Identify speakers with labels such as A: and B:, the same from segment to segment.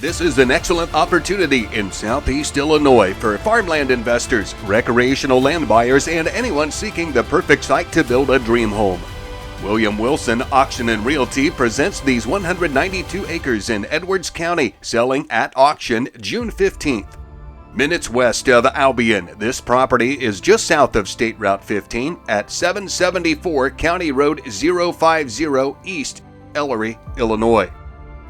A: This is an excellent opportunity in Southeast Illinois for farmland investors, recreational land buyers, and anyone seeking the perfect site to build a dream home. Wilson Auction Realty presents these 192 acres in Edwards County, selling at auction June 15th. Minutes west of Albion, this property is just south of State Route 15 at 774 County Road 050 East, Ellery, Illinois.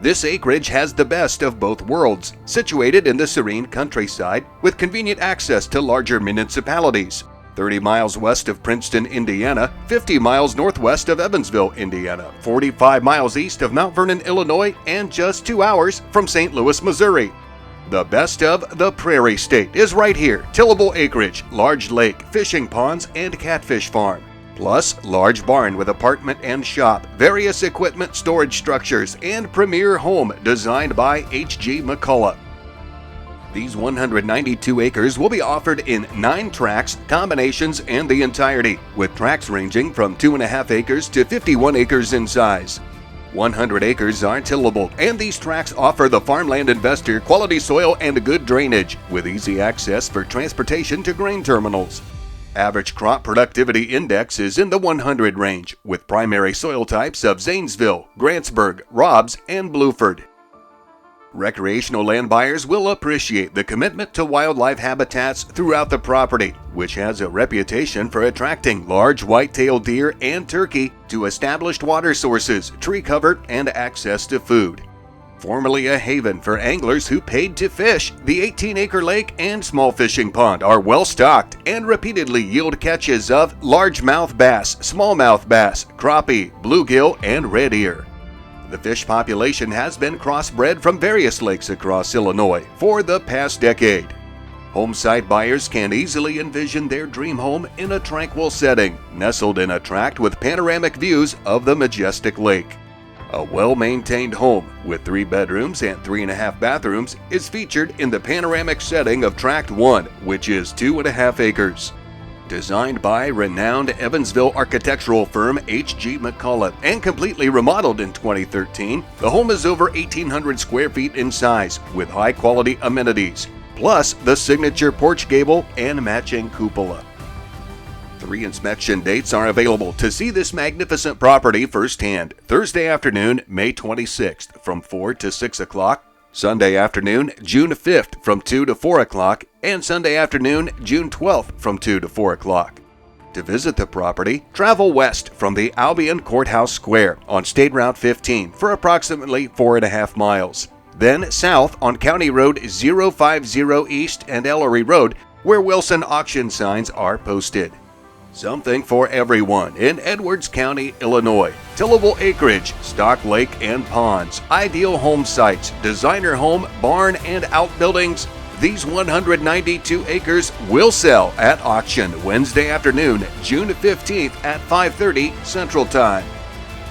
A: This acreage has the best of both worlds, situated in the serene countryside with convenient access to larger municipalities. 30 miles west of Princeton, Indiana, 50 miles northwest of Evansville, Indiana, 45 miles east of Mount Vernon, Illinois, and just 2 hours from St. Louis, Missouri. The best of the Prairie State is right here. Tillable acreage, large lake, fishing ponds, and catfish farm. Plus, large barn with apartment and shop, various equipment storage structures, and premier home designed by H.G. McCullough. These 192 acres will be offered in 9 tracts, combinations, and the entirety, with tracts ranging from 2.5 acres to 51 acres in size. 100 acres are tillable, and these tracts offer the farmland investor quality soil and good drainage, with easy access for transportation to grain terminals. Average crop productivity index is in the 100 range, with primary soil types of Zanesville, Grantsburg, Robs, and Bluford. Recreational land buyers will appreciate the commitment to wildlife habitats throughout the property, which has a reputation for attracting large white-tailed deer and turkey to established water sources, tree cover, and access to food. Formerly a haven for anglers who paid to fish, the 18-acre lake and small fishing pond are well-stocked and repeatedly yield catches of largemouth bass, smallmouth bass, crappie, bluegill, and red ear. The fish population has been crossbred from various lakes across Illinois for the past decade. Home site buyers can easily envision their dream home in a tranquil setting, nestled in a tract with panoramic views of the majestic lake. A well-maintained home with 3 bedrooms and 3.5 bathrooms is featured in the panoramic setting of Tract 1, which is 2.5 acres. Designed by renowned Evansville architectural firm H.G. McCullough and completely remodeled in 2013, the home is over 1,800 square feet in size with high-quality amenities, plus the signature porch gable and matching cupola. 3 inspection dates are available to see this magnificent property firsthand: Thursday afternoon, May 26th from 4 to 6 o'clock, Sunday afternoon, June 5th from 2 to 4 o'clock, and Sunday afternoon, June 12th from 2 to 4 o'clock. To visit the property, travel west from the Albion Courthouse Square on State Route 15 for approximately 4.5 miles. Then south on County Road 050 East and Ellery Road, where Wilson Auction signs are posted. Something for everyone in Edwards County, Illinois. Tillable acreage, stock lake and ponds, ideal home sites, designer home, barn, and outbuildings. These 192 acres will sell at auction Wednesday afternoon, June 15th at 5:30 Central Time.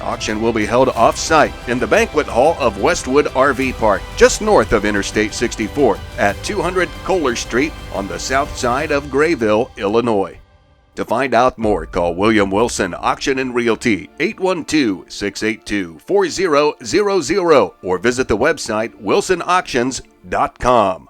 A: Auction will be held off-site in the banquet hall of Westwood RV Park, just north of Interstate 64 at 200 Kohler Street on the south side of Grayville, Illinois. To find out more, call Wilson Auction Realty 812-682-4000 or visit the website wilsonauctions.com.